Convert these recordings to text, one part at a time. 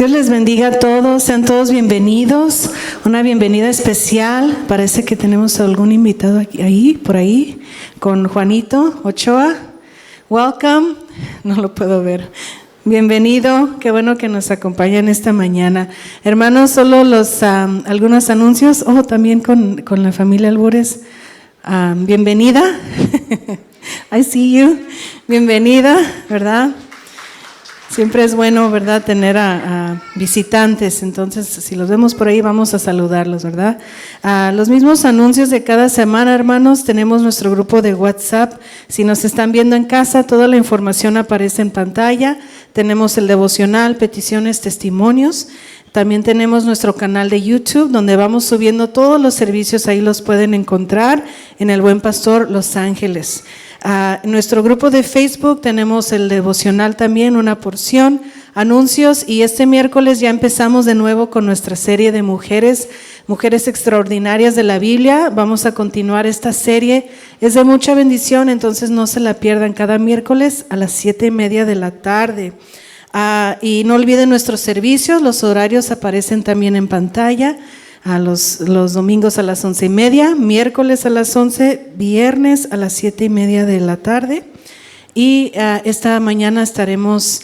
Dios les bendiga a todos, sean todos bienvenidos. Una bienvenida especial. Parece que tenemos algún invitado por ahí, con Juanito Ochoa. Welcome. No lo puedo ver. Bienvenido, qué bueno que nos acompañan esta mañana. Hermanos, solo algunos anuncios. También con la familia Albures. Bienvenida. I see you. Bienvenida, ¿verdad? Siempre es bueno, ¿verdad?, tener a visitantes. Entonces, si los vemos por ahí, vamos a saludarlos, ¿verdad? Los mismos anuncios de cada semana, hermanos. Tenemos nuestro grupo de WhatsApp. Si nos están viendo en casa, toda la información aparece en pantalla. Tenemos el devocional, peticiones, testimonios. También tenemos nuestro canal de YouTube, donde vamos subiendo todos los servicios. Ahí los pueden encontrar en El Buen Pastor Los Ángeles. En nuestro grupo de Facebook tenemos el devocional también, una porción, anuncios, y este miércoles ya empezamos de nuevo con nuestra serie de mujeres extraordinarias de la Biblia. Vamos a continuar esta serie, es de mucha bendición, entonces no se la pierdan, cada miércoles a las 7:30 de la tarde. Y no olviden nuestros servicios, los horarios aparecen también en pantalla. Los domingos a las 11:30, miércoles a las 11, viernes a las 7:30 de la tarde. Y esta mañana estaremos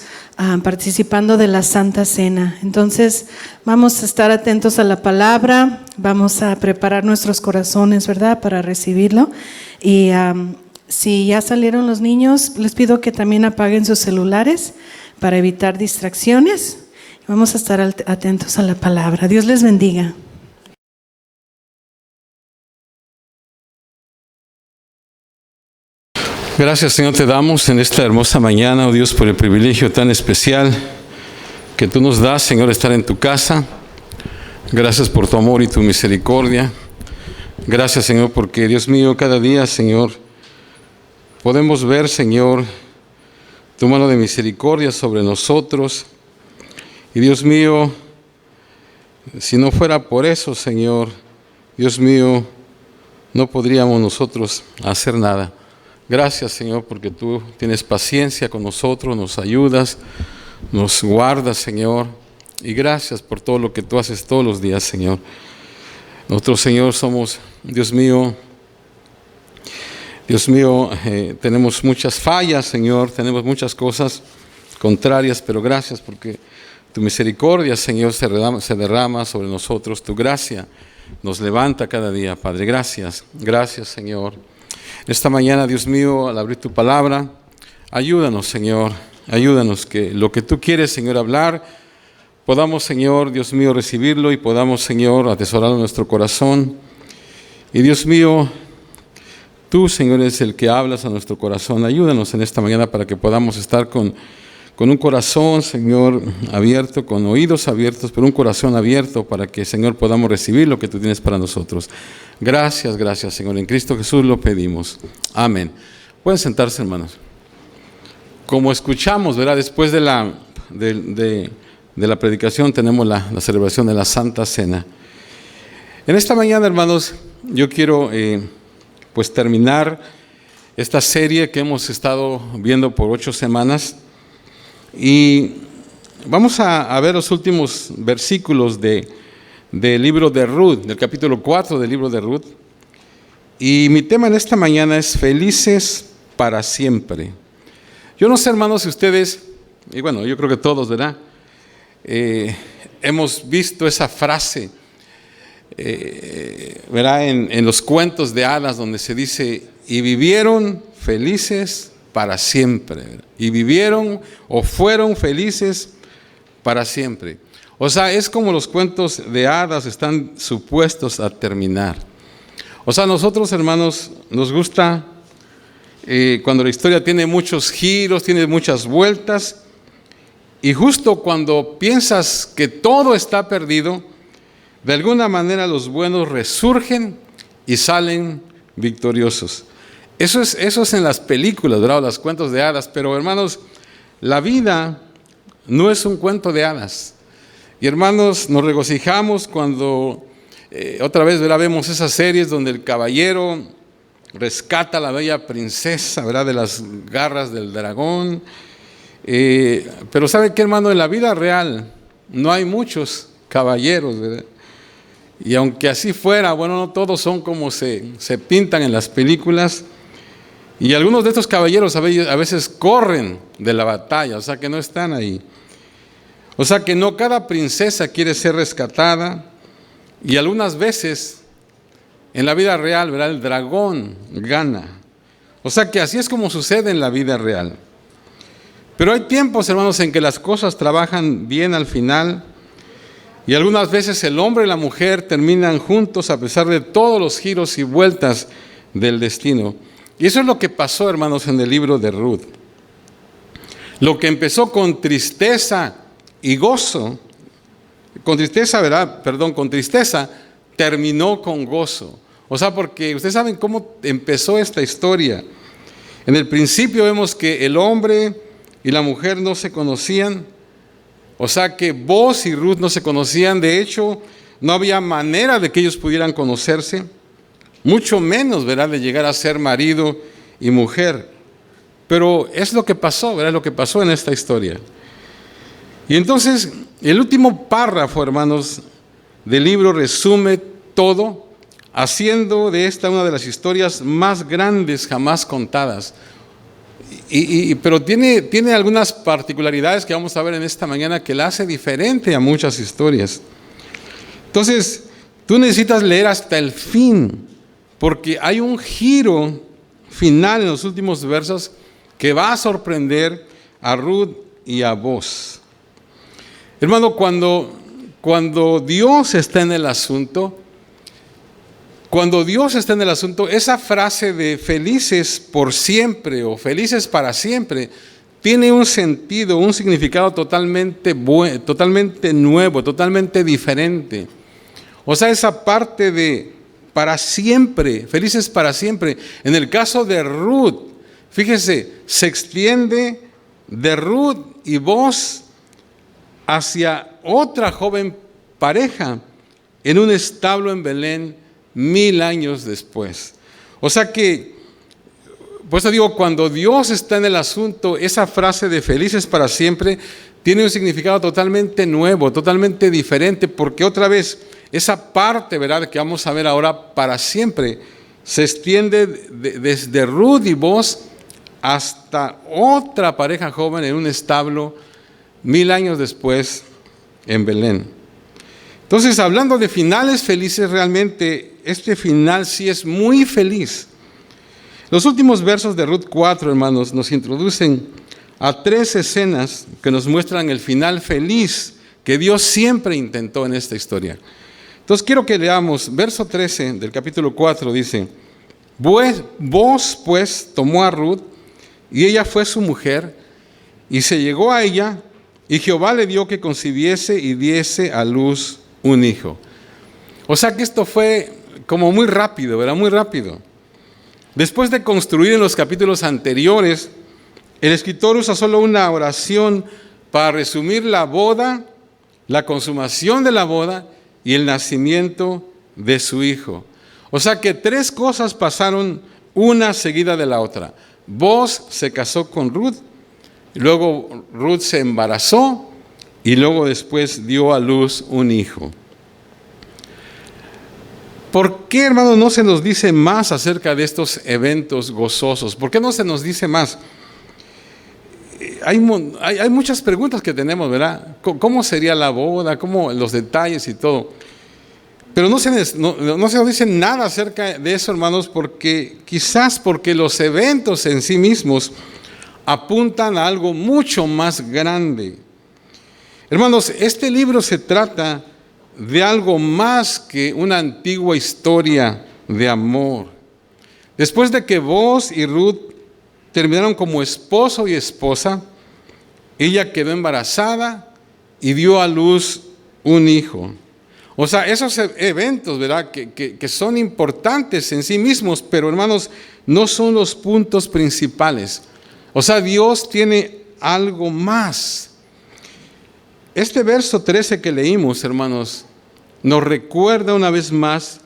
participando de la Santa Cena. Entonces vamos a estar atentos a la palabra, vamos a preparar nuestros corazones, ¿verdad?, para recibirlo. Y si ya salieron los niños, les pido que también apaguen sus celulares para evitar distracciones. Vamos a estar atentos a la palabra. Dios les bendiga. Gracias, Señor, te damos en esta hermosa mañana, oh Dios, por el privilegio tan especial que tú nos das, Señor, estar en tu casa. Gracias por tu amor y tu misericordia. Gracias, Señor, porque, Dios mío, cada día, Señor, podemos ver, Señor, tu mano de misericordia sobre nosotros. Y, Dios mío, si no fuera por eso, Señor, Dios mío, no podríamos nosotros hacer nada. Gracias, Señor, porque tú tienes paciencia con nosotros, nos ayudas, nos guardas, Señor. Y gracias por todo lo que tú haces todos los días, Señor. Nosotros, Señor, somos, Dios mío, tenemos muchas fallas, Señor, tenemos muchas cosas contrarias, pero gracias porque tu misericordia, Señor, se derrama sobre nosotros. Tu gracia nos levanta cada día, Padre. Gracias, Señor. Esta mañana, Dios mío, al abrir tu palabra, ayúdanos, Señor, ayúdanos que lo que tú quieres, Señor, hablar, podamos, Señor, Dios mío, recibirlo y podamos, Señor, atesorarlo en nuestro corazón. Y Dios mío, tú, Señor, eres el que hablas a nuestro corazón. Ayúdanos en esta mañana para que podamos estar con un corazón, Señor, abierto, con oídos abiertos, pero un corazón abierto para que, Señor, podamos recibir lo que tú tienes para nosotros. Gracias, Señor. En Cristo Jesús lo pedimos. Amén. Pueden sentarse, hermanos. Como escuchamos, ¿verdad?, después de la predicación tenemos la celebración de la Santa Cena. En esta mañana, hermanos, yo quiero pues terminar esta serie que hemos estado viendo por 8 semanas. Y vamos a ver los últimos versículos del libro de Ruth, del capítulo 4 del libro de Ruth. Y mi tema en esta mañana es felices para siempre. Yo no sé, hermanos, si ustedes, y bueno, yo creo que todos, ¿verdad?, hemos visto esa frase, ¿verdad?, en los cuentos de hadas donde se dice, y vivieron felices para siempre, y vivieron o fueron felices para siempre. O sea, es como los cuentos de hadas están supuestos a terminar. O sea, nosotros, hermanos, nos gusta cuando la historia tiene muchos giros, tiene muchas vueltas, y justo cuando piensas que todo está perdido, de alguna manera los buenos resurgen y salen victoriosos. Eso es en las películas, ¿verdad?, los cuentos de hadas. Pero, hermanos, la vida no es un cuento de hadas. Y, hermanos, nos regocijamos cuando otra vez, ¿verdad?, vemos esas series donde el caballero rescata a la bella princesa, ¿verdad?, de las garras del dragón. Pero ¿sabe qué, hermano? En la vida real, no hay muchos caballeros, ¿verdad? Y aunque así fuera, bueno, no todos son como se pintan en las películas. Y algunos de estos caballeros a veces corren de la batalla, o sea que no están ahí. O sea que no cada princesa quiere ser rescatada. Y algunas veces en la vida real, ¿verdad?, el dragón gana. O sea que así es como sucede en la vida real. Pero hay tiempos, hermanos, en que las cosas trabajan bien al final. Y algunas veces el hombre y la mujer terminan juntos a pesar de todos los giros y vueltas del destino. Y eso es lo que pasó, hermanos, en el libro de Ruth. Lo que empezó con tristeza y gozo, con tristeza, ¿verdad? Perdón, con tristeza, terminó con gozo. O sea, porque ustedes saben cómo empezó esta historia. En el principio vemos que el hombre y la mujer no se conocían. O sea que Boaz y Ruth no se conocían. De hecho, no había manera de que ellos pudieran conocerse. Mucho menos, ¿verdad?, de llegar a ser marido y mujer. Pero es lo que pasó, ¿verdad?, lo que pasó en esta historia. Y entonces, el último párrafo, hermanos, del libro resume todo, haciendo de esta una de las historias más grandes jamás contadas. Pero tiene algunas particularidades que vamos a ver en esta mañana que la hace diferente a muchas historias. Entonces, tú necesitas leer hasta el fin, porque hay un giro final en los últimos versos que va a sorprender a Ruth y a Boaz. Hermano, cuando Dios está en el asunto, esa frase de felices por siempre o felices para siempre tiene un sentido, un significado totalmente nuevo, totalmente diferente. O sea, esa parte de para siempre, felices para siempre. En el caso de Ruth, fíjese, se extiende de Ruth y Boaz hacia otra joven pareja en un establo en Belén 1000 años después. O sea que, por eso digo, cuando Dios está en el asunto, esa frase de felices para siempre tiene un significado totalmente nuevo, totalmente diferente, porque otra vez esa parte, ¿verdad?, que vamos a ver ahora para siempre, se extiende desde Ruth y Boaz hasta otra pareja joven en un establo 1000 años después en Belén. Entonces, hablando de finales felices, realmente este final sí es muy feliz. Los últimos versos de Ruth 4, hermanos, nos introducen a 3 escenas que nos muestran el final feliz que Dios siempre intentó en esta historia. Entonces quiero que leamos, verso 13 del capítulo 4 dice: Boaz pues tomó a Ruth, y ella fue su mujer, y se llegó a ella, y Jehová le dio que concibiese y diese a luz un hijo. O sea que esto fue como muy rápido, ¿verdad? Muy rápido. Después de construir en los capítulos anteriores, el escritor usa solo una oración para resumir la boda, la consumación de la boda y el nacimiento de su hijo. O sea que 3 cosas pasaron una seguida de la otra. Boaz se casó con Ruth, luego Ruth se embarazó y luego después dio a luz un hijo. ¿Por qué, hermano, no se nos dice más acerca de estos eventos gozosos? ¿Por qué no se nos dice más? Hay muchas preguntas que tenemos, ¿verdad? ¿Cómo sería la boda? ¿Cómo los detalles y todo? Pero no se nos dice nada acerca de eso, hermanos, quizás porque los eventos en sí mismos apuntan a algo mucho más grande. Hermanos, este libro se trata de algo más que una antigua historia de amor. Después de que Boaz y Ruth terminaron como esposo y esposa, ella quedó embarazada y dio a luz un hijo. O sea, esos eventos, ¿verdad?, que son importantes en sí mismos, pero hermanos, no son los puntos principales. O sea, Dios tiene algo más. Este verso 13 que leímos, hermanos, nos recuerda una vez más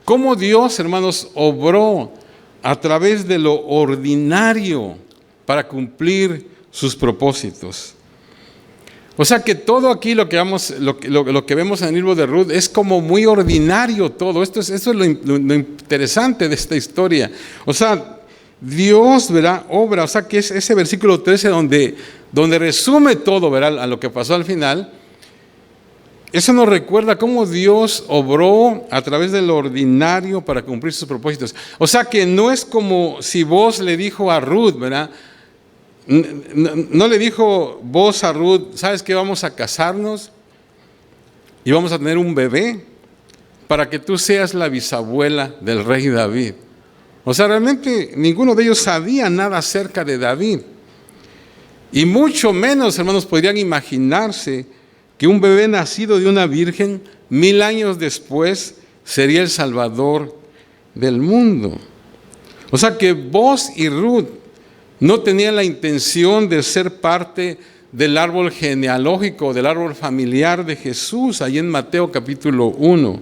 cómo Dios, hermanos, obró a través de lo ordinario para cumplir sus propósitos. O sea que todo aquí lo que vemos en el libro de Ruth es como muy ordinario todo. Esto es lo interesante de esta historia. O sea, Dios, ¿verdad?, obra. O sea que es ese versículo 13 donde resume todo, ¿verdad?, a lo que pasó al final. Eso nos recuerda cómo Dios obró a través de lo ordinario para cumplir sus propósitos. O sea que no es como si Boaz le dijo a Ruth, ¿verdad? No le dijo Boaz a Ruth, ¿sabes qué? Vamos a casarnos y vamos a tener un bebé para que tú seas la bisabuela del rey David. O sea, realmente ninguno de ellos sabía nada acerca de David. Y mucho menos, hermanos, podrían imaginarse que un bebé nacido de una virgen 1000 años después sería el Salvador del mundo. O sea que Boaz y Ruth no tenían la intención de ser parte del árbol genealógico, del árbol familiar de Jesús, ahí en Mateo capítulo 1.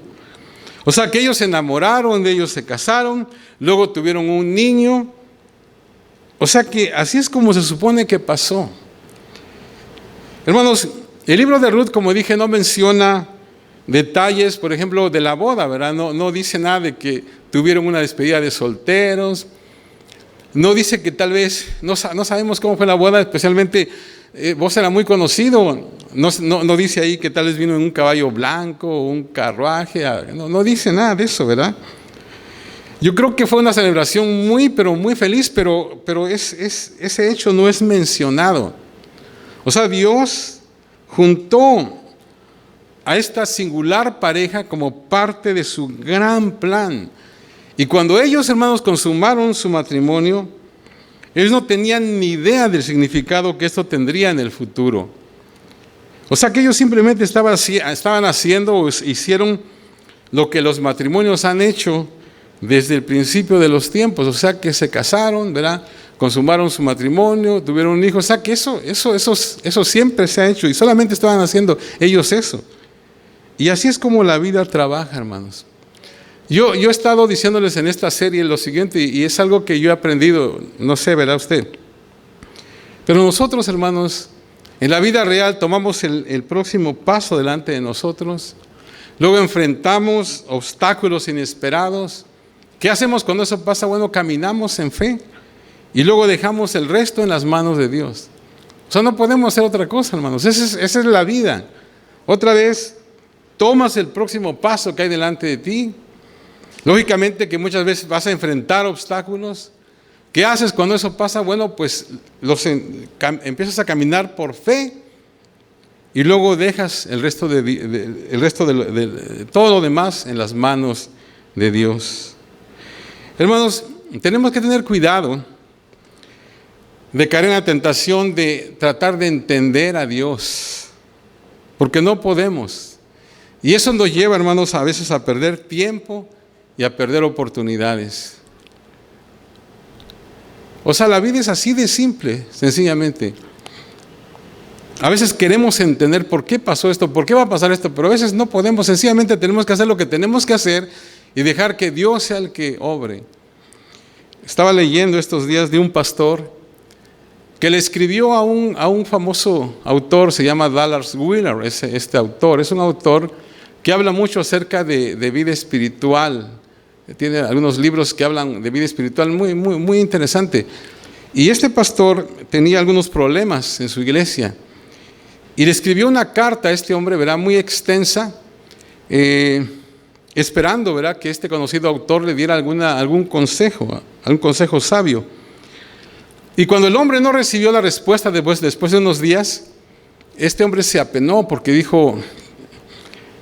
O sea que ellos se enamoraron, ellos se casaron, luego tuvieron un niño. O sea que así es como se supone que pasó. Hermanos, el libro de Ruth, como dije, no menciona detalles, por ejemplo, de la boda, ¿verdad? No dice nada de que tuvieron una despedida de solteros. No dice que tal vez, no sabemos cómo fue la boda, especialmente Boaz era muy conocido. No dice ahí que tal vez vino en un caballo blanco o un carruaje. No dice nada de eso, ¿verdad? Yo creo que fue una celebración pero muy feliz, pero ese hecho no es mencionado. O sea, Dios juntó a esta singular pareja como parte de su gran plan. Y cuando ellos, hermanos, consumaron su matrimonio, ellos no tenían ni idea del significado que esto tendría en el futuro. O sea que ellos simplemente estaban haciendo o hicieron lo que los matrimonios han hecho desde el principio de los tiempos. O sea que se casaron, ¿verdad? Consumaron su matrimonio, tuvieron un hijo. O sea que eso siempre se ha hecho y solamente estaban haciendo ellos eso. Y así es como la vida trabaja, hermanos. Yo he estado diciéndoles en esta serie lo siguiente, y es algo que yo he aprendido, no sé, ¿verdad usted? Pero nosotros, hermanos, en la vida real tomamos el próximo paso delante de nosotros, luego enfrentamos obstáculos inesperados. ¿Qué hacemos cuando eso pasa? Bueno, caminamos en fe y luego dejamos el resto en las manos de Dios. O sea, no podemos hacer otra cosa, hermanos. Esa es la vida. Otra vez, tomas el próximo paso que hay delante de ti. Lógicamente que muchas veces vas a enfrentar obstáculos. ¿Qué haces cuando eso pasa? Bueno, pues empiezas a caminar por fe y luego dejas el resto de todo lo demás en las manos de Dios. Hermanos, tenemos que tener cuidado de caer en la tentación de tratar de entender a Dios, porque no podemos. Y eso nos lleva, hermanos, a veces a perder tiempo y a perder oportunidades. O sea, la vida es así de simple, sencillamente. A veces queremos entender por qué pasó esto, por qué va a pasar esto, pero a veces no podemos. Sencillamente tenemos que hacer lo que tenemos que hacer y dejar que Dios sea el que obre. Estaba leyendo estos días de un pastor que le escribió a un famoso autor, se llama Dallas Willard, este autor. Es un autor que habla mucho acerca de vida espiritual. Tiene algunos libros que hablan de vida espiritual muy interesante. Y este pastor tenía algunos problemas en su iglesia. Y le escribió una carta a este hombre, ¿verdad?, muy extensa, esperando, ¿verdad?, que este conocido autor le diera algún consejo sabio. Y cuando el hombre no recibió la respuesta después de unos días, este hombre se apenó porque dijo: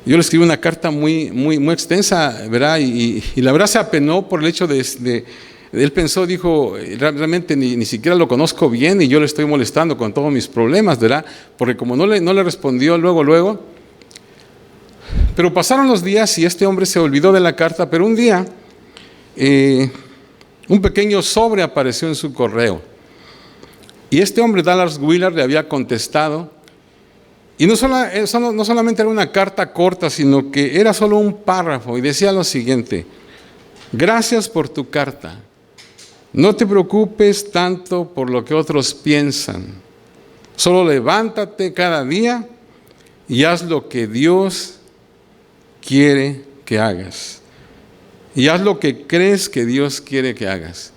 yo le escribí una carta muy extensa, ¿verdad? Y la verdad se apenó por el hecho él pensó, dijo, realmente ni siquiera lo conozco bien y yo le estoy molestando con todos mis problemas, ¿verdad? Porque como no le respondió luego. Pero pasaron los días y este hombre se olvidó de la carta, pero un día un pequeño sobre apareció en su correo. Y este hombre, Dallas Willard, le había contestado. Y no solamente era una carta corta, sino que era solo un párrafo y decía lo siguiente: gracias por tu carta. No te preocupes tanto por lo que otros piensan. Solo levántate cada día y haz lo que Dios quiere que hagas. Y haz lo que crees que Dios quiere que hagas.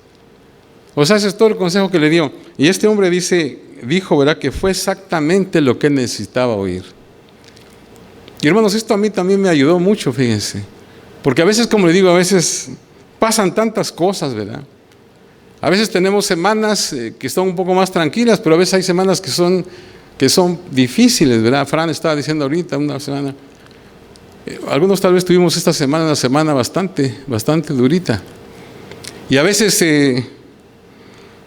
O sea, ese es todo el consejo que le dio. Y este hombre dijo, ¿verdad?, que fue exactamente lo que él necesitaba oír. Y hermanos, esto a mí también me ayudó mucho, fíjense. Porque a veces, como le digo, a veces pasan tantas cosas, ¿verdad? A veces tenemos semanas que son un poco más tranquilas, pero a veces hay semanas que son difíciles, ¿verdad? Fran estaba diciendo ahorita, una semana. Algunos tal vez tuvimos esta semana una semana bastante durita. Y a veces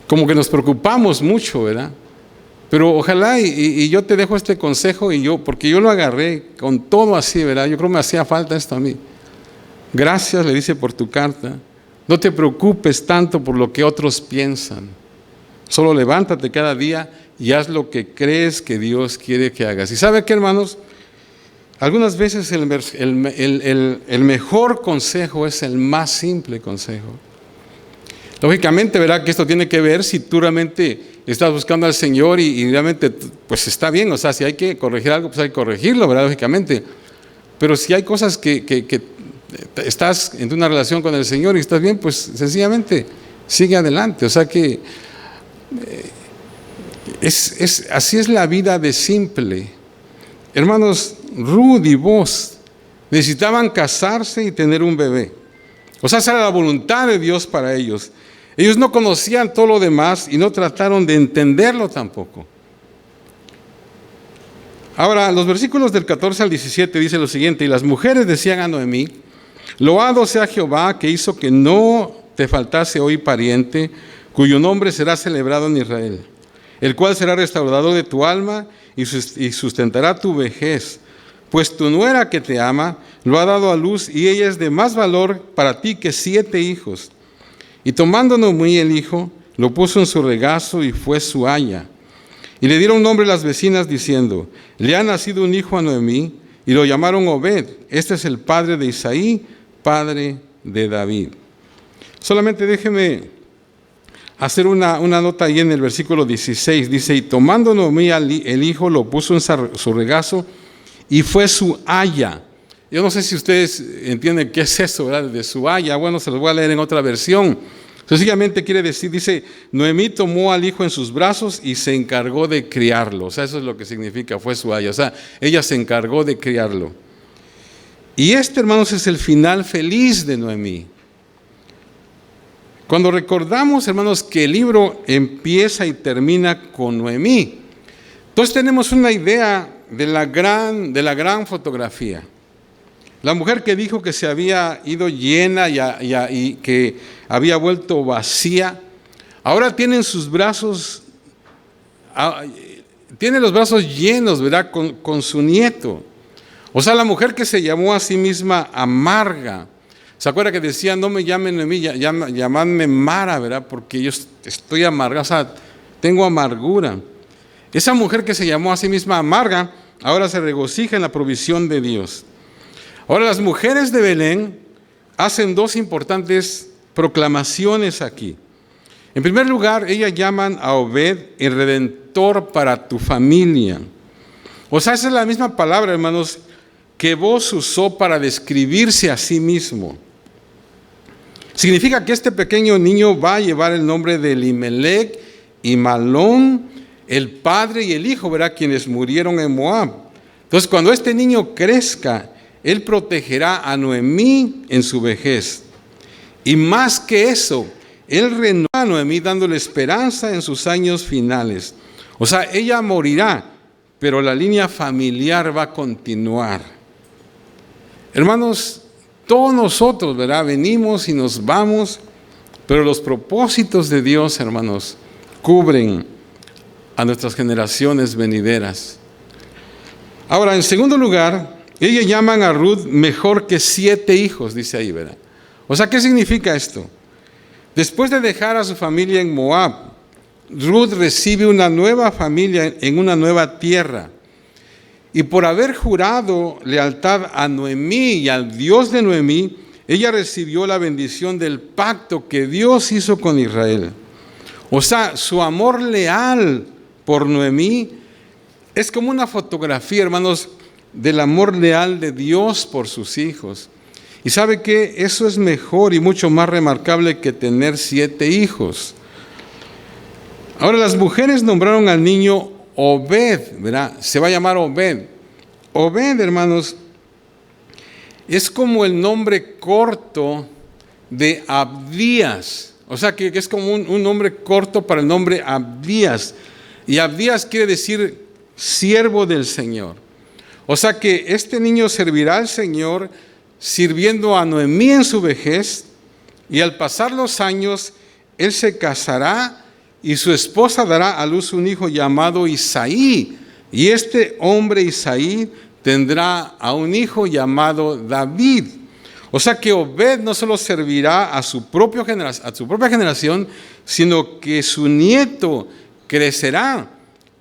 como que nos preocupamos mucho, ¿verdad? Pero ojalá y yo te dejo este consejo porque yo lo agarré con todo así, ¿verdad? Yo creo que me hacía falta esto a mí. Gracias, le dice, por tu carta. No te preocupes tanto por lo que otros piensan. Solo levántate cada día y haz lo que crees que Dios quiere que hagas. ¿Y sabe qué, hermanos? Algunas veces el mejor consejo es el más simple consejo. Lógicamente, verá que esto tiene que ver si tú realmente estás buscando al Señor y realmente, pues está bien. O sea, si hay que corregir algo, pues hay que corregirlo, ¿verdad? Lógicamente. Pero si hay cosas que estás en una relación con el Señor y estás bien, pues sencillamente sigue adelante. O sea que así es la vida de simple. Hermanos, Ruth y Boaz necesitaban casarse y tener un bebé. O sea, esa era la voluntad de Dios para ellos. Ellos no conocían todo lo demás y no trataron de entenderlo tampoco. Ahora, los versículos del 14 al 17 dice lo siguiente: y las mujeres decían a Noemí: loado sea Jehová, que hizo que no te faltase hoy pariente, cuyo nombre será celebrado en Israel, el cual será restaurador de tu alma y sustentará tu vejez. Pues tu nuera que te ama lo ha dado a luz, y ella es de más valor para ti que 7 hijos. Y tomando Noemí el hijo, lo puso en su regazo y fue su aya. Y le dieron nombre las vecinas diciendo: le ha nacido un hijo a Noemí, y lo llamaron Obed. Este es el padre de Isaí, padre de David. Solamente déjeme hacer una nota ahí en el versículo 16. Dice: y tomando Noemí el hijo, lo puso en su regazo y fue su aya. Yo no sé si ustedes entienden qué es eso, ¿verdad? De su aya. Bueno, se los voy a leer en otra versión. Sencillamente quiere decir, dice: Noemí tomó al hijo en sus brazos y se encargó de criarlo. O sea, eso es lo que significa, fue su aya. O sea, ella se encargó de criarlo. Y hermanos, es el final feliz de Noemí. Cuando recordamos, hermanos, que el libro empieza y termina con Noemí, entonces tenemos una idea de la gran fotografía. La mujer que dijo que se había ido llena y que había vuelto vacía, ahora tiene en sus brazos, tiene los brazos llenos, ¿verdad?, con su nieto. O sea, la mujer que se llamó a sí misma amarga. ¿Se acuerda que decía: no me llamen Noemí, llamadme Mara, ¿verdad? Porque yo estoy amarga, o sea, tengo amargura. Esa mujer que se llamó a sí misma amarga, ahora se regocija en la provisión de Dios. Ahora, las mujeres de Belén hacen 2 importantes proclamaciones aquí. En primer lugar, ellas llaman a Obed el redentor para tu familia. O sea, esa es la misma palabra, hermanos, que Boaz usó para describirse a sí mismo. Significa que este pequeño niño va a llevar el nombre de Elimelech y Malón, el padre y el hijo, ¿verdad?, quienes murieron en Moab. Entonces, cuando este niño crezca, él protegerá a Noemí en su vejez. Y más que eso, él renueva a Noemí dándole esperanza en sus años finales. O sea, ella morirá, pero la línea familiar va a continuar. Hermanos, todos nosotros, ¿verdad?, venimos y nos vamos, pero los propósitos de Dios, hermanos, cubren a nuestras generaciones venideras. Ahora, en segundo lugar, ellos llaman a Ruth mejor que 7 hijos, dice ahí, ¿verdad? O sea, ¿qué significa esto? Después de dejar a su familia en Moab, Ruth recibe una nueva familia en una nueva tierra. Y por haber jurado lealtad a Noemí y al Dios de Noemí, ella recibió la bendición del pacto que Dios hizo con Israel. O sea, su amor leal por Noemí Es como una fotografía, hermanos, del amor leal de Dios por sus hijos. Y ¿sabe qué? Eso es mejor y mucho más remarcable que tener 7 hijos. Ahora, las mujeres nombraron al niño Obed, ¿verdad? Se va a llamar Obed. Obed, hermanos, es como el nombre corto de Abdías. O sea, que es como un nombre corto para el nombre Abdías. Y Abdías quiere decir siervo del Señor. O sea que este niño servirá al Señor sirviendo a Noemí en su vejez, y al pasar los años, él se casará y su esposa dará a luz un hijo llamado Isaí. Y este hombre Isaí tendrá a un hijo llamado David. O sea que Obed no solo servirá a su propia generación, sino que su nieto crecerá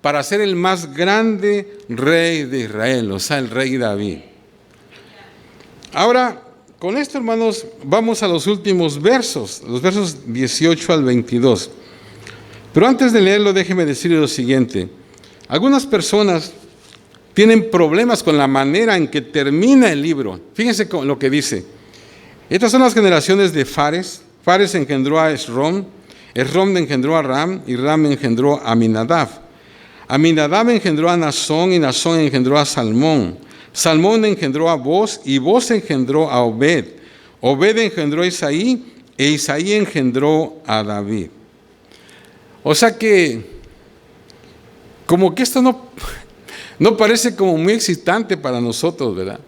para ser el más grande rey de Israel, o sea, el rey David. Ahora, con esto, hermanos, vamos a los últimos versos, los versos 18 al 22. Pero antes de leerlo, déjeme decirle lo siguiente. Algunas personas tienen problemas con la manera en que termina el libro. Fíjense con lo que dice. Estas son las generaciones de Fares. Fares engendró a Esrom, Esrom engendró a Ram, y Ram engendró a Aminadab. Aminadab engendró a Nazón, y Nazón engendró a Salmón. Salmón engendró a Boz, y Boz engendró a Obed. Obed engendró a Isaí, e Isaí engendró a David. O sea que, como que esto no parece como muy excitante para nosotros, ¿verdad?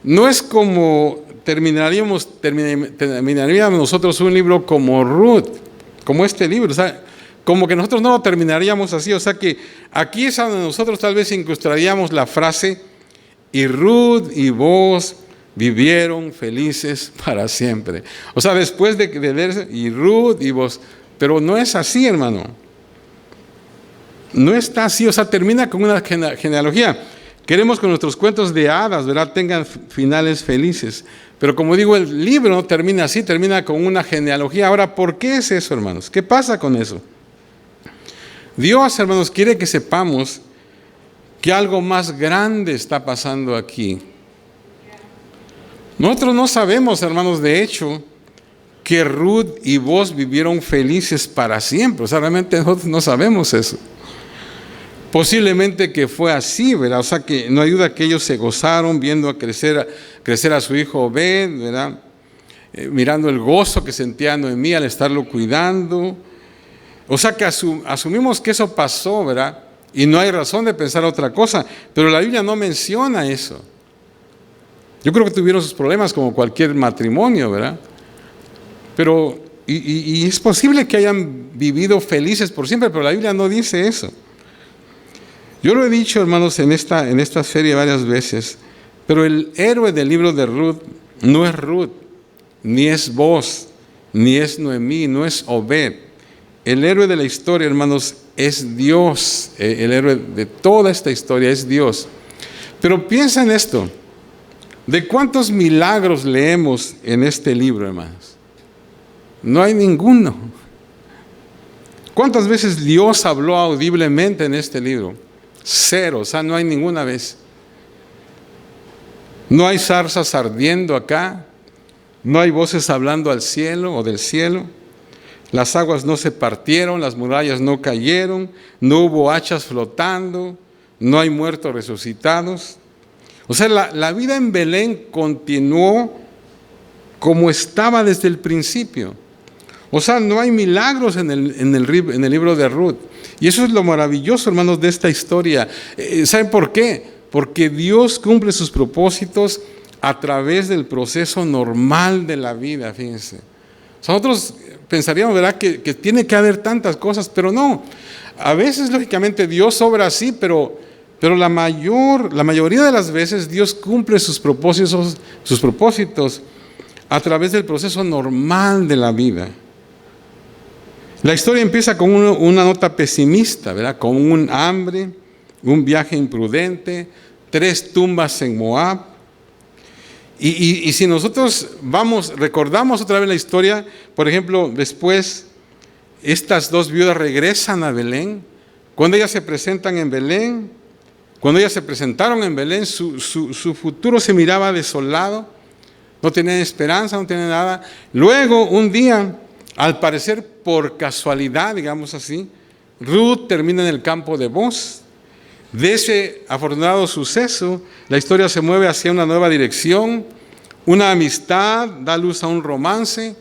No es como terminaríamos nosotros un libro como Ruth, como este libro, o sea, como que nosotros no lo terminaríamos así. O sea que aquí es donde nosotros tal vez incrustaríamos la frase: y Ruth y Boz vivieron felices para siempre. O sea, después de leer y Ruth y Boz, pero no es así, hermano. No está así, o sea, termina con una genealogía. Queremos que nuestros cuentos de hadas, ¿verdad?, tengan finales felices. Pero como digo, el libro no termina así, termina con una genealogía. Ahora, ¿por qué es eso, hermanos? ¿Qué pasa con eso? Dios, hermanos, quiere que sepamos que algo más grande está pasando aquí. Nosotros no sabemos, hermanos, de hecho, que Ruth y Boz vivieron felices para siempre. O sea, realmente nosotros no sabemos eso. Posiblemente que fue así, ¿verdad? O sea, que no ayuda que ellos se gozaron viendo crecer a su hijo Obed, ¿verdad? Mirando el gozo que sentía Noemí al estarlo cuidando. O sea, que asumimos que eso pasó, ¿verdad? Y no hay razón de pensar otra cosa, pero la Biblia no menciona eso. Yo creo que tuvieron sus problemas como cualquier matrimonio, ¿verdad? Pero, y es posible que hayan vivido felices por siempre, pero la Biblia no dice eso. Yo lo he dicho, hermanos, en esta serie varias veces, pero el héroe del libro de Ruth no es Ruth, ni es Boz, ni es Noemí, no es Obed. El héroe de la historia, hermanos, es Dios. El héroe de toda esta historia es Dios. Pero piensa en esto. ¿De cuántos milagros leemos en este libro, hermanos? No hay ninguno. ¿Cuántas veces Dios habló audiblemente en este libro? 0, o sea, no hay ninguna vez. No hay zarzas ardiendo acá. No hay voces hablando al cielo o del cielo. Las aguas no se partieron, las murallas no cayeron, no hubo hachas flotando, no hay muertos resucitados. O sea, la vida en Belén continuó como estaba desde el principio. O sea, no hay milagros en el libro de Ruth. Y eso es lo maravilloso, hermanos, de esta historia. ¿Saben por qué? Porque Dios cumple sus propósitos a través del proceso normal de la vida, fíjense. Nosotros pensaríamos, ¿verdad?, que tiene que haber tantas cosas, pero no. A veces, lógicamente, Dios obra así, pero la mayoría de las veces Dios cumple sus propósitos a través del proceso normal de la vida. La historia empieza con una nota pesimista, ¿verdad?, con un hambre, un viaje imprudente, 3 tumbas en Moab. Y si nosotros recordamos otra vez la historia, por ejemplo, después estas 2 viudas regresan a Belén. Cuando ellas se presentan en Belén, Cuando ellas se presentaron en Belén, su futuro se miraba desolado, no tenían esperanza, no tenían nada. Luego, un día, al parecer por casualidad, digamos así, Ruth termina en el campo de Booz. De ese afortunado suceso, la historia se mueve hacia una nueva dirección, una amistad, da luz a un romance,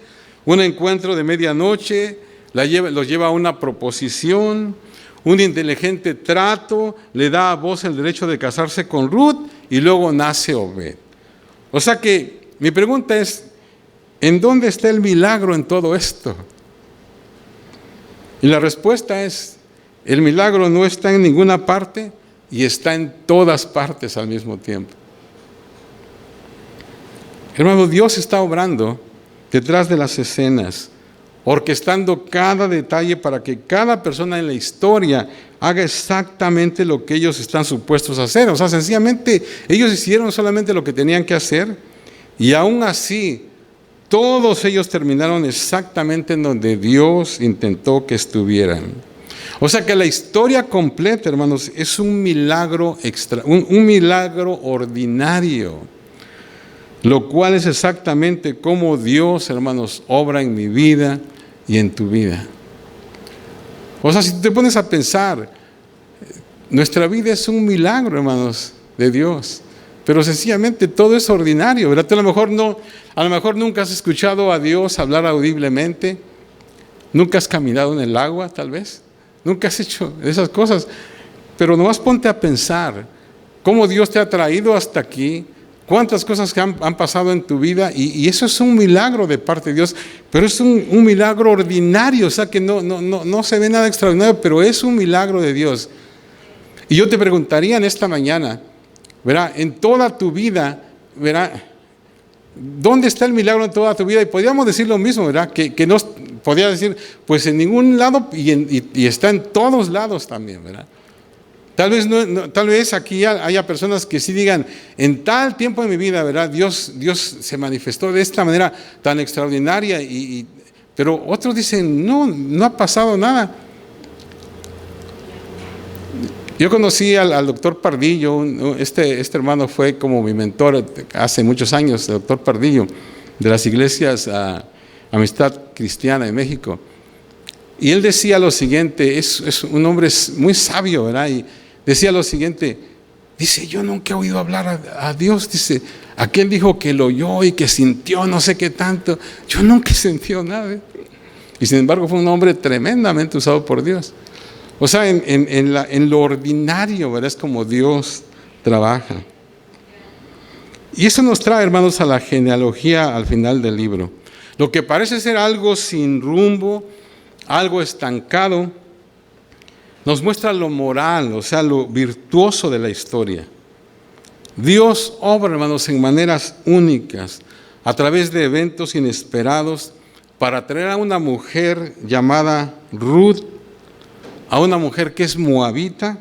un encuentro de medianoche, los lleva a una proposición, un inteligente trato, le da a Booz el derecho de casarse con Ruth y luego nace Obed. O sea que mi pregunta es, ¿en dónde está el milagro en todo esto? Y la respuesta es, el milagro no está en ninguna parte y está en todas partes al mismo tiempo. Hermano, Dios está obrando detrás de las escenas, orquestando cada detalle para que cada persona en la historia haga exactamente lo que ellos están supuestos a hacer. O sea, sencillamente ellos hicieron solamente lo que tenían que hacer y aún así todos ellos terminaron exactamente en donde Dios intentó que estuvieran. O sea que la historia completa, hermanos, es un milagro un milagro ordinario, lo cual es exactamente como Dios, hermanos, obra en mi vida y en tu vida. O sea, si tú te pones a pensar, nuestra vida es un milagro, hermanos, de Dios, pero sencillamente todo es ordinario, ¿verdad? Tú a lo mejor nunca has escuchado a Dios hablar audiblemente, nunca has caminado en el agua, tal vez, nunca has hecho esas cosas, pero nomás ponte a pensar cómo Dios te ha traído hasta aquí, cuántas cosas que han pasado en tu vida, y eso es un milagro de parte de Dios, pero es un milagro ordinario, o sea que no se ve nada extraordinario, pero es un milagro de Dios. Y yo te preguntaría en esta mañana, ¿verdad? En toda tu vida, ¿verdad? ¿Dónde está el milagro en toda tu vida? Y podríamos decir lo mismo, ¿verdad? Que no podría decir, pues en ningún lado y está en todos lados también, ¿verdad? Tal vez aquí haya personas que sí digan, en tal tiempo de mi vida, ¿verdad? Dios se manifestó de esta manera tan extraordinaria, pero otros dicen, no ha pasado nada. Yo conocí al doctor Pardillo, este hermano fue como mi mentor hace muchos años, el doctor Pardillo, de las iglesias Amistad Cristiana de México. Y él decía lo siguiente, es un hombre muy sabio, ¿verdad? Y decía lo siguiente, dice, yo nunca he oído hablar a Dios, dice, aquel dijo que lo oyó y que sintió no sé qué tanto, yo nunca he sentido nada. Y sin embargo fue un hombre tremendamente usado por Dios. O sea, en lo ordinario, ¿verdad? Es como Dios trabaja. Y eso nos trae, hermanos, a la genealogía al final del libro. Lo que parece ser algo sin rumbo, algo estancado, nos muestra lo moral, o sea, lo virtuoso de la historia. Dios obra, hermanos, en maneras únicas, a través de eventos inesperados, para traer a una mujer llamada Ruth, a una mujer que es moabita,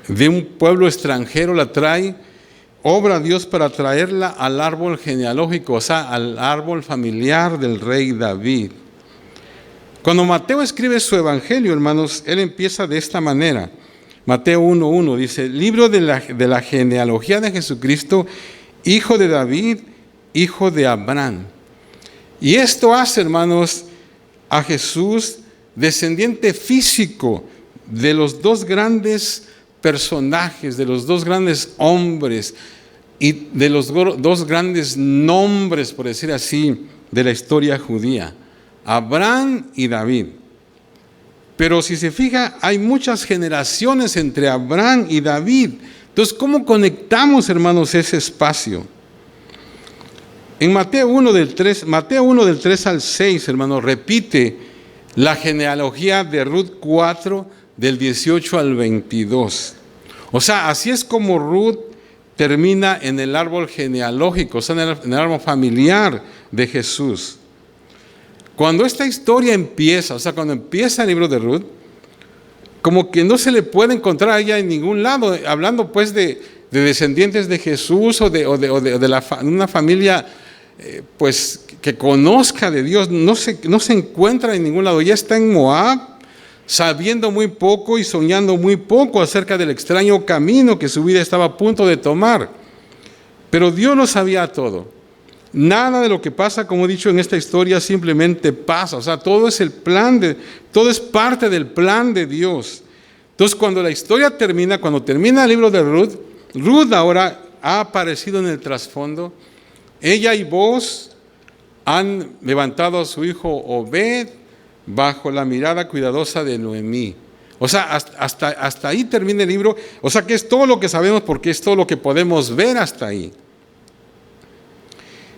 de un pueblo extranjero la trae, obra Dios para traerla al árbol genealógico, o sea, al árbol familiar del rey David. Cuando Mateo escribe su evangelio, hermanos, él empieza de esta manera. Mateo 1:1 dice, libro de la genealogía de Jesucristo, hijo de David, hijo de Abraham. Y esto hace, hermanos, a Jesús descendiente físico de los dos grandes personajes, de los dos grandes hombres y de los dos grandes nombres, por decir así, de la historia judía, Abraham y David. Pero si se fija, hay muchas generaciones entre Abraham y David. Entonces, ¿cómo conectamos, hermanos, ese espacio? En Mateo 1 del 3 al 6, hermanos, repite la genealogía de Ruth 4, del 18 al 22. O sea, así es como Ruth termina en el árbol genealógico, o sea, en el árbol familiar de Jesús. Cuando esta historia empieza, o sea, cuando empieza el libro de Ruth, como que no se le puede encontrar a ella en ningún lado, hablando pues de descendientes de Jesús o de una familia pues que conozca de Dios, no se encuentra en ningún lado. Ya está en Moab, sabiendo muy poco y soñando muy poco acerca del extraño camino que su vida estaba a punto de tomar. Pero Dios lo sabía todo. Nada de lo que pasa, como he dicho en esta historia, simplemente pasa. O sea, todo es parte del plan de Dios. Entonces, cuando la historia termina, cuando termina el libro de Ruth, Ruth ahora ha aparecido en el trasfondo. Ella y Boaz han levantado a su hijo Obed bajo la mirada cuidadosa de Noemí. O sea, hasta ahí termina el libro. O sea, que es todo lo que sabemos porque es todo lo que podemos ver hasta ahí.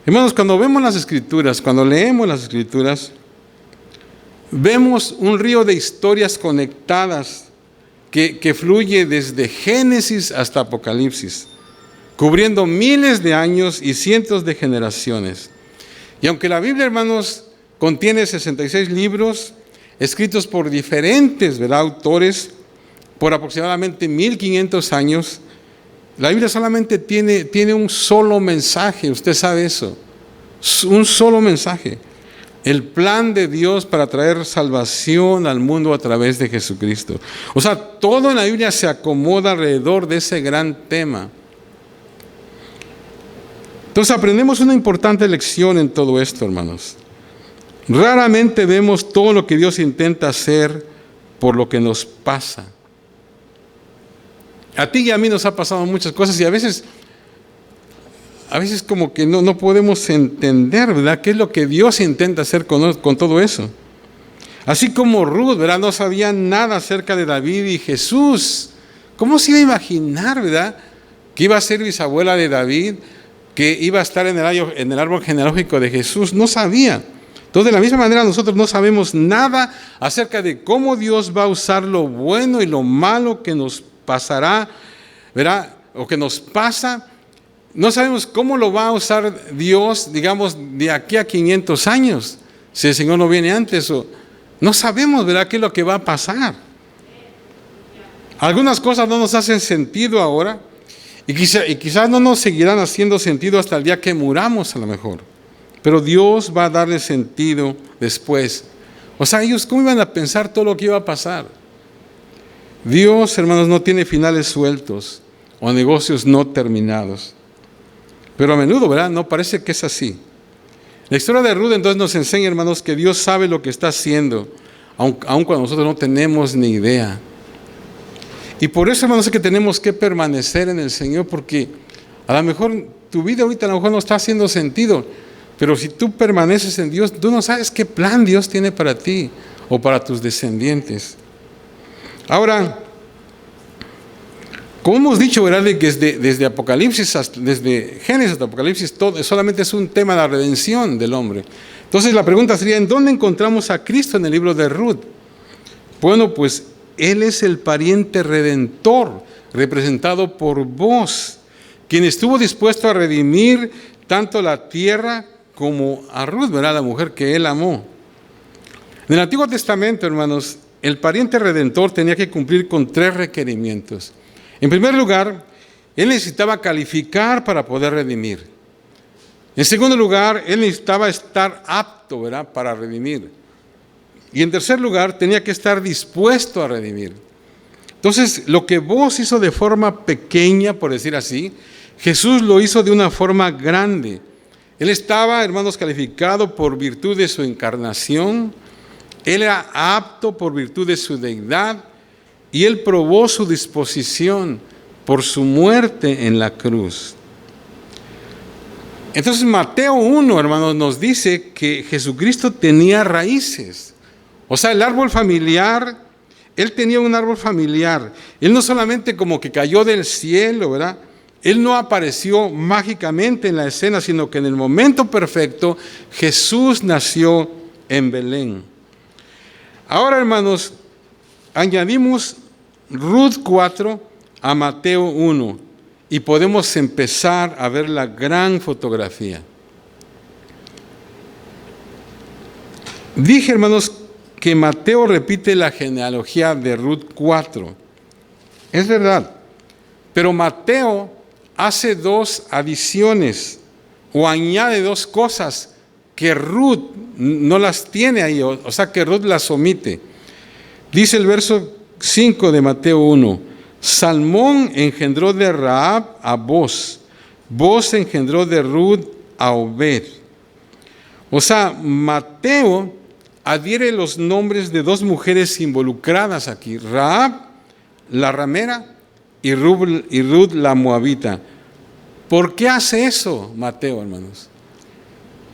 Hermanos, cuando vemos las Escrituras, cuando leemos las Escrituras, vemos un río de historias conectadas que fluye desde Génesis hasta Apocalipsis, cubriendo miles de años y cientos de generaciones. Y aunque la Biblia, hermanos, contiene 66 libros escritos por diferentes, ¿verdad?, autores por aproximadamente 1500 años, la Biblia solamente tiene un solo mensaje. Usted sabe eso, un solo mensaje: el plan de Dios para traer salvación al mundo a través de Jesucristo. O sea, todo en la Biblia se acomoda alrededor de ese gran tema. Entonces aprendemos una importante lección en todo esto, hermanos. Raramente vemos todo lo que Dios intenta hacer por lo que nos pasa. A ti y a mí nos ha pasado muchas cosas y a veces como que no podemos entender, ¿verdad?, qué es lo que Dios intenta hacer con todo eso. Así como Ruth, ¿verdad?, no sabía nada acerca de David y Jesús. ¿Cómo se iba a imaginar, verdad, que iba a ser bisabuela de David, que iba a estar en el árbol genealógico de Jesús? No sabía. Entonces, de la misma manera, nosotros no sabemos nada acerca de cómo Dios va a usar lo bueno y lo malo que nos pasará, ¿verdad?, o que nos pasa. No sabemos cómo lo va a usar Dios, digamos, de aquí a 500 años, si el Señor no viene antes. No sabemos, ¿verdad?, qué es lo que va a pasar. Algunas cosas no nos hacen sentido ahora y quizás no nos seguirán haciendo sentido hasta el día que muramos, a lo mejor. Pero Dios va a darle sentido después. O sea, ellos, ¿cómo iban a pensar todo lo que iba a pasar? Dios, hermanos, no tiene finales sueltos o negocios no terminados. Pero a menudo, ¿verdad?, no parece que es así. La historia de Ruth entonces nos enseña, hermanos, que Dios sabe lo que está haciendo, aun cuando nosotros no tenemos ni idea. Y por eso, hermanos, es que tenemos que permanecer en el Señor, porque a lo mejor tu vida ahorita a lo mejor no está haciendo sentido, pero si tú permaneces en Dios, tú no sabes qué plan Dios tiene para ti o para tus descendientes. Ahora, como hemos dicho, ¿verdad?, de que desde Apocalipsis, desde Génesis hasta Apocalipsis, todo solamente es un tema de la redención del hombre. Entonces la pregunta sería, ¿en dónde encontramos a Cristo en el libro de Ruth? Bueno, pues Él es el pariente redentor, representado por Boaz, quien estuvo dispuesto a redimir tanto la tierra como a Ruth, ¿verdad?, la mujer que Él amó. En el Antiguo Testamento, hermanos, el pariente redentor tenía que cumplir con 3 requerimientos. En primer lugar, él necesitaba calificar para poder redimir. En segundo lugar, él necesitaba estar apto, ¿verdad?, para redimir. Y en tercer lugar, tenía que estar dispuesto a redimir. Entonces, lo que Boaz hizo de forma pequeña, por decir así, Jesús lo hizo de una forma grande. Él estaba, hermanos, calificado por virtud de su encarnación. Él era apto por virtud de su deidad. Y Él probó su disposición por su muerte en la cruz. Entonces Mateo 1, hermanos, nos dice que Jesucristo tenía raíces. O sea, el árbol familiar, Él tenía un árbol familiar. Él no solamente como que cayó del cielo, ¿verdad? Él no apareció mágicamente en la escena, sino que en el momento perfecto Jesús nació en Belén. Ahora, hermanos, añadimos Ruth 4 a Mateo 1 y podemos empezar a ver la gran fotografía. Dije, hermanos, que Mateo repite la genealogía de Ruth 4. Es verdad, pero Mateo hace 2 adiciones o añade 2 cosas que Ruth no las tiene ahí, o sea que Ruth las omite. Dice el verso 5 de Mateo 1, Salmón engendró de Rahab a Boz, Boz engendró de Ruth a Obed. O sea, Mateo adhiere los nombres de dos mujeres involucradas aquí, Rahab, la ramera, y Ruth, la moabita. ¿Por qué hace eso Mateo, hermanos?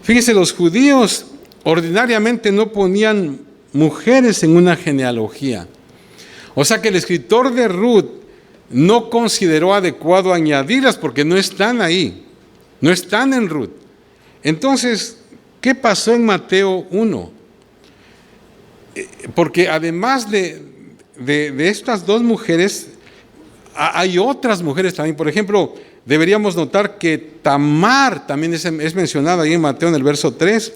Fíjense, los judíos ordinariamente no ponían mujeres en una genealogía. O sea que el escritor de Ruth no consideró adecuado añadirlas porque no están ahí, no están en Ruth. Entonces, ¿qué pasó en Mateo 1? Porque además de estas dos mujeres, hay otras mujeres también. Por ejemplo, deberíamos notar que Tamar también es mencionada ahí en Mateo en el verso 3.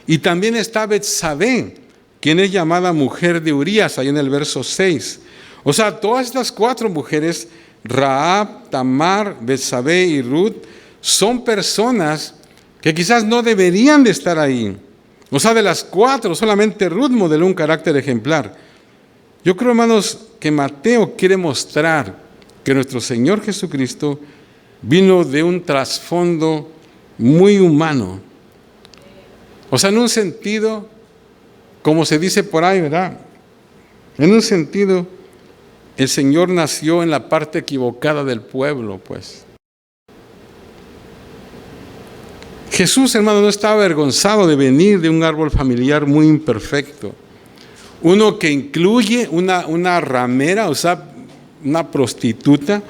Y también está Betsabé, quien es llamada mujer de Urías, ahí en el verso 6. O sea, todas estas cuatro mujeres, Rahab, Tamar, Betsabé y Ruth, son personas que quizás no deberían de estar ahí. O sea, de las cuatro, solamente Ruth modeló un carácter ejemplar. Yo creo, hermanos, que Mateo quiere mostrar que nuestro Señor Jesucristo vino de un trasfondo muy humano. O sea, en un sentido, como se dice por ahí, ¿verdad? En un sentido, el Señor nació en la parte equivocada del pueblo, pues. Jesús, hermano, no estaba avergonzado de venir de un árbol familiar muy imperfecto. Uno que incluye una ramera, o sea, una prostituta,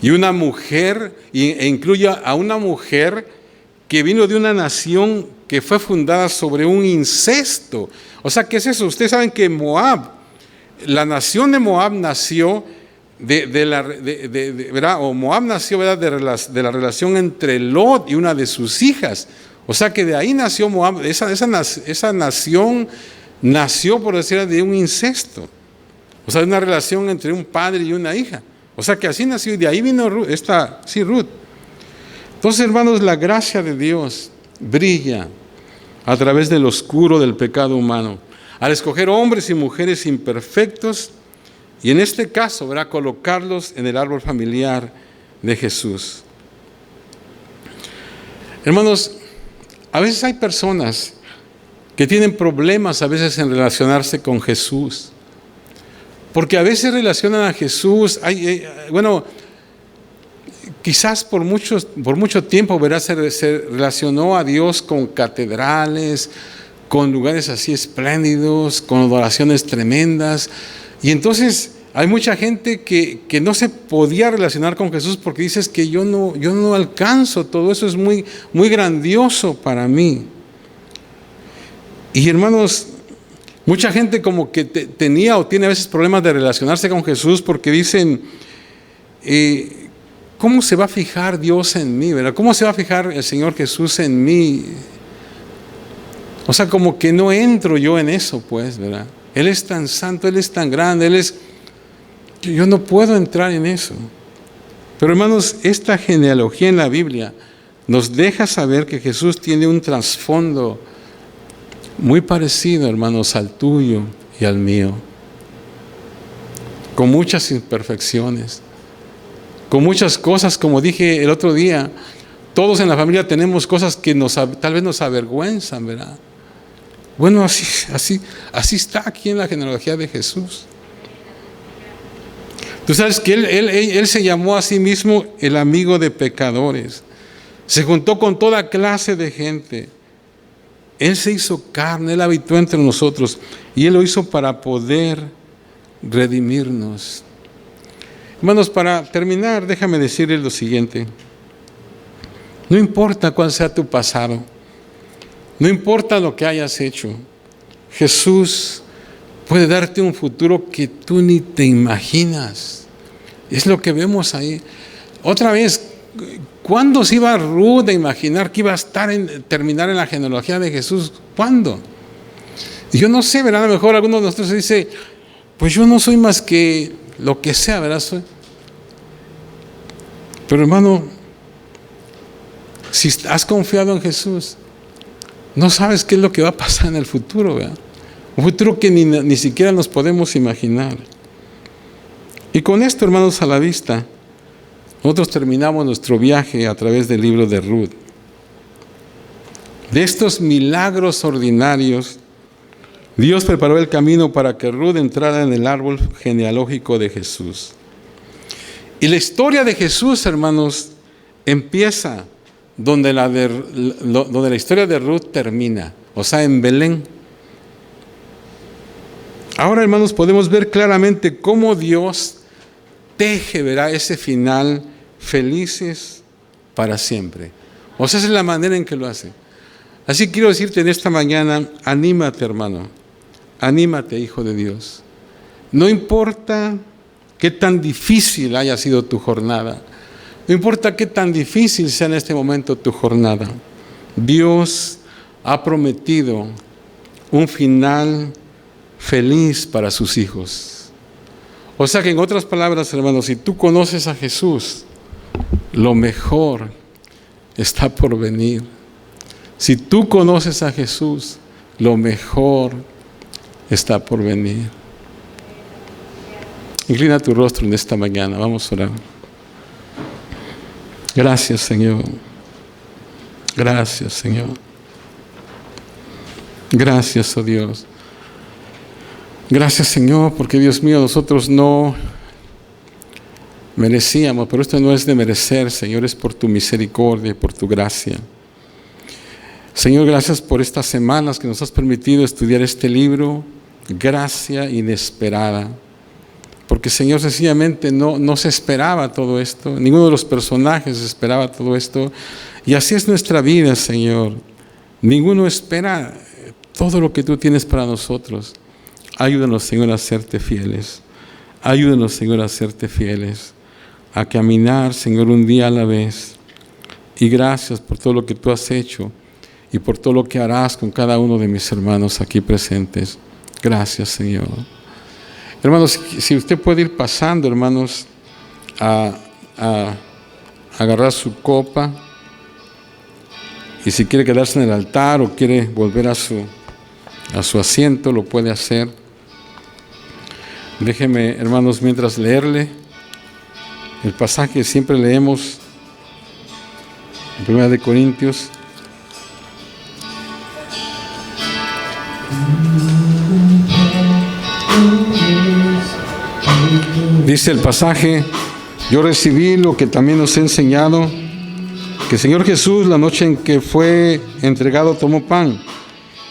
y una mujer, e incluye a una mujer que vino de una nación que fue fundada sobre un incesto. O sea, ¿qué es eso? Ustedes saben que Moab, la nación de Moab nació ¿verdad? O Moab nació, ¿verdad? de la relación entre Lot y una de sus hijas. O sea que de ahí nació Moab. Esa nación nació, por decirlo, de un incesto. O sea, de una relación entre un padre y una hija. O sea que así nació, y de ahí vino Ruth. Entonces, hermanos, la gracia de Dios brilla a través del oscuro del pecado humano, al escoger hombres y mujeres imperfectos, y en este caso, ¿verdad?, colocarlos en el árbol familiar de Jesús. Hermanos, a veces hay personas que tienen problemas a veces en relacionarse con Jesús, porque a veces relacionan a Jesús, quizás por mucho tiempo, ¿verdad?, se relacionó a Dios con catedrales, con lugares así espléndidos, con adoraciones tremendas. Y entonces hay mucha gente que no se podía relacionar con Jesús porque dices que yo no alcanzo, todo eso es muy, muy grandioso para mí. Y hermanos, mucha gente como que tenía o tiene a veces problemas de relacionarse con Jesús porque dicen, ¿cómo se va a fijar Dios en mí, verdad? ¿Cómo se va a fijar el Señor Jesús en mí? O sea, como que no entro yo en eso, pues, ¿verdad? Él es tan santo, Él es tan grande, yo no puedo entrar en eso. Pero hermanos, esta genealogía en la Biblia nos deja saber que Jesús tiene un trasfondo muy parecido, hermanos, al tuyo y al mío, con muchas imperfecciones, con muchas cosas, como dije el otro día, todos en la familia tenemos cosas que tal vez nos avergüenzan, ¿verdad? Bueno, así está aquí en la genealogía de Jesús. Tú sabes que él se llamó a sí mismo el amigo de pecadores. Se juntó con toda clase de gente. Él se hizo carne, Él habitó entre nosotros. Y Él lo hizo para poder redimirnos. Hermanos, para terminar, déjame decirles lo siguiente. No importa cuál sea tu pasado. No importa lo que hayas hecho. Jesús puede darte un futuro que tú ni te imaginas. Es lo que vemos ahí. Otra vez, ¿cuándo se iba Ruth a imaginar que iba a terminar en la genealogía de Jesús? ¿Cuándo? Y yo no sé, ¿verdad? A lo mejor algunos de nosotros dice, pues yo no soy más que lo que sea, ¿verdad? Pero hermano, si has confiado en Jesús, no sabes qué es lo que va a pasar en el futuro, ¿verdad? Un futuro que ni siquiera nos podemos imaginar. Y con esto, hermanos, a la vista, nosotros terminamos nuestro viaje a través del libro de Ruth. De estos milagros ordinarios, Dios preparó el camino para que Ruth entrara en el árbol genealógico de Jesús. Y la historia de Jesús, hermanos, empieza donde la historia de Ruth termina, o sea, en Belén. Ahora, hermanos, podemos ver claramente cómo Dios teje, verá, ese final, felices para siempre. O sea, esa es la manera en que lo hace. Así quiero decirte en esta mañana, anímate, hermano, anímate, hijo de Dios. No importa qué tan difícil haya sido tu jornada, no importa qué tan difícil sea en este momento tu jornada, Dios ha prometido un final feliz para sus hijos. O sea que, en otras palabras, hermanos, si tú conoces a Jesús, lo mejor está por venir. Si tú conoces a Jesús, lo mejor está por venir. Inclina tu rostro en esta mañana, vamos a orar. Gracias, Señor. Gracias, Señor. Gracias, oh Dios. Gracias, Señor, porque, Dios mío, nosotros no merecíamos, pero esto no es de merecer, Señor, es por tu misericordia y por tu gracia. Señor, gracias por estas semanas que nos has permitido estudiar este libro, gracia inesperada. Porque, Señor, sencillamente no se esperaba todo esto, ninguno de los personajes esperaba todo esto, y así es nuestra vida, Señor. Ninguno espera todo lo que tú tienes para nosotros. Ayúdanos, Señor, a serte fieles. Ayúdanos, Señor, a serte fieles, a caminar, Señor, un día a la vez. Y gracias por todo lo que tú has hecho y por todo lo que harás con cada uno de mis hermanos aquí presentes. Gracias, Señor. Hermanos, si usted puede ir pasando, hermanos, a agarrar su copa, y si quiere quedarse en el altar o quiere volver a su asiento, lo puede hacer. Déjeme, hermanos, mientras leerle el pasaje que siempre leemos en 1 Corintios. Dice el pasaje: yo recibí lo que también os he enseñado, que el Señor Jesús, la noche en que fue entregado, tomó pan.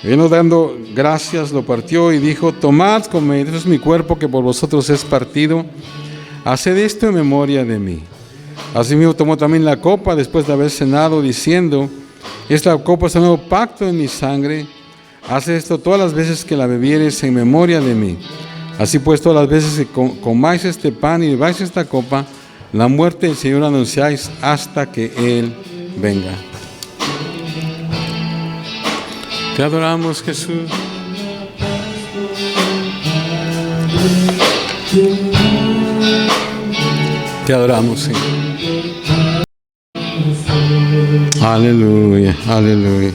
Vino dando gracias, lo partió y dijo: tomad, comed, esto es mi cuerpo que por vosotros es partido. Haced esto en memoria de mí. Asimismo tomó también la copa después de haber cenado, diciendo: esta copa es el nuevo pacto en mi sangre. Haced esto todas las veces que la bebiereis en memoria de mí. Así pues, todas las veces que comáis este pan y bebáis esta copa, la muerte del Señor anunciáis hasta que Él venga. Te adoramos, Jesús. Te adoramos, Señor. Aleluya, aleluya.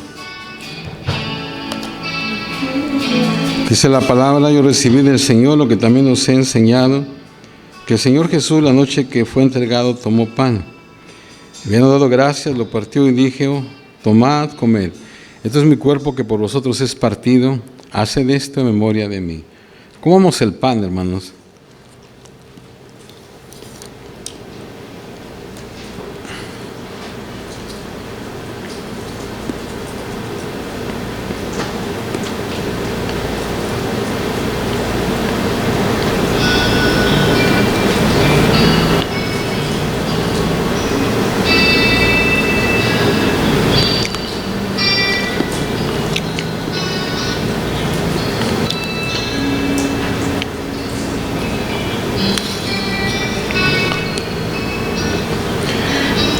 Dice la palabra: yo recibí del Señor lo que también os he enseñado, que el Señor Jesús, la noche que fue entregado, tomó pan. Habiendo dado gracias, lo partió y dijo: tomad, comed. Esto es mi cuerpo que por vosotros es partido. Haced esto en memoria de mí. Comamos el pan, hermanos.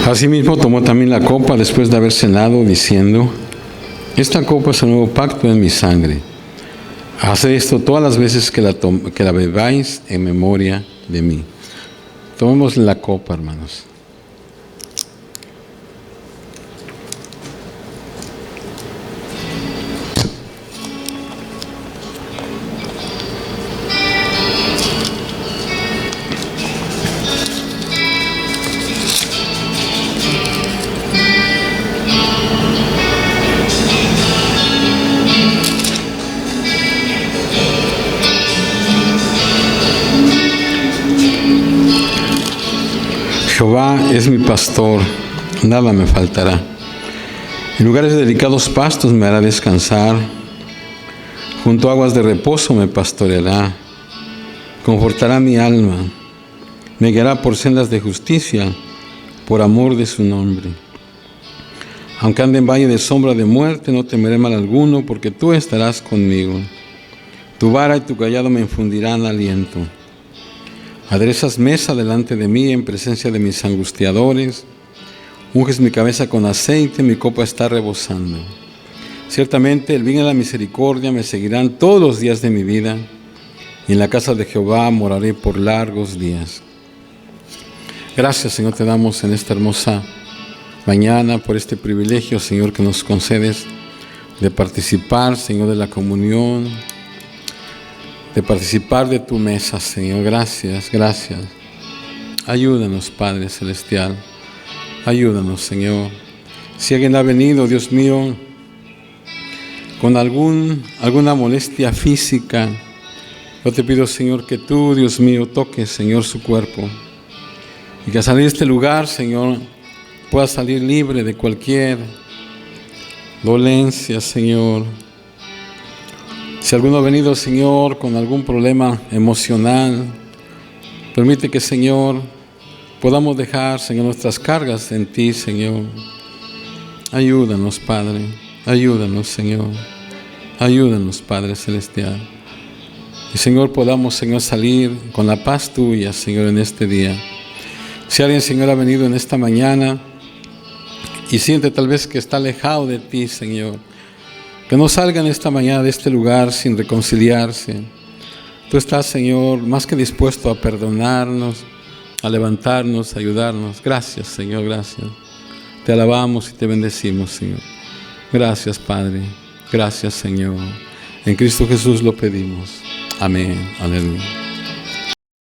Asimismo tomó también la copa después de haber cenado, diciendo: esta copa es el nuevo pacto en mi sangre. Haced esto todas las veces que la bebáis en memoria de mí. Tomemos la copa, hermanos. Jehová es mi pastor, nada me faltará. En lugares de delicados pastos me hará descansar. Junto a aguas de reposo me pastoreará. Confortará mi alma. Me guiará por sendas de justicia, por amor de su nombre. Aunque ande en valle de sombra de muerte, no temeré mal alguno, porque tú estarás conmigo. Tu vara y tu cayado me infundirán aliento. Aderezas mesa delante de mí en presencia de mis angustiadores. Unges mi cabeza con aceite, mi copa está rebosando. Ciertamente el bien y la misericordia me seguirán todos los días de mi vida, y en la casa de Jehová moraré por largos días. Gracias, Señor, te damos en esta hermosa mañana por este privilegio, Señor, que nos concedes de participar, Señor, de la comunión, de participar de tu mesa, Señor. Gracias, gracias. Ayúdanos, Padre Celestial. Ayúdanos, Señor. Si alguien ha venido, Dios mío, con alguna molestia física, yo te pido, Señor, que tú, Dios mío, toques, Señor, su cuerpo. Y que al salir de este lugar, Señor, pueda salir libre de cualquier dolencia, Señor. Si alguno ha venido, Señor, con algún problema emocional, permite que, Señor, podamos dejar, Señor, nuestras cargas en ti, Señor. Ayúdanos, Padre. Ayúdanos, Señor. Ayúdanos, Padre Celestial. Y, Señor, podamos, Señor, salir con la paz tuya, Señor, en este día. Si alguien, Señor, ha venido en esta mañana y siente tal vez que está alejado de ti, Señor, que no salga en esta mañana de este lugar sin reconciliarse. Tú estás, Señor, más que dispuesto a perdonarnos, a levantarnos, a ayudarnos. Gracias, Señor, gracias. Te alabamos y te bendecimos, Señor. Gracias, Padre. Gracias, Señor. En Cristo Jesús lo pedimos. Amén. Aleluya.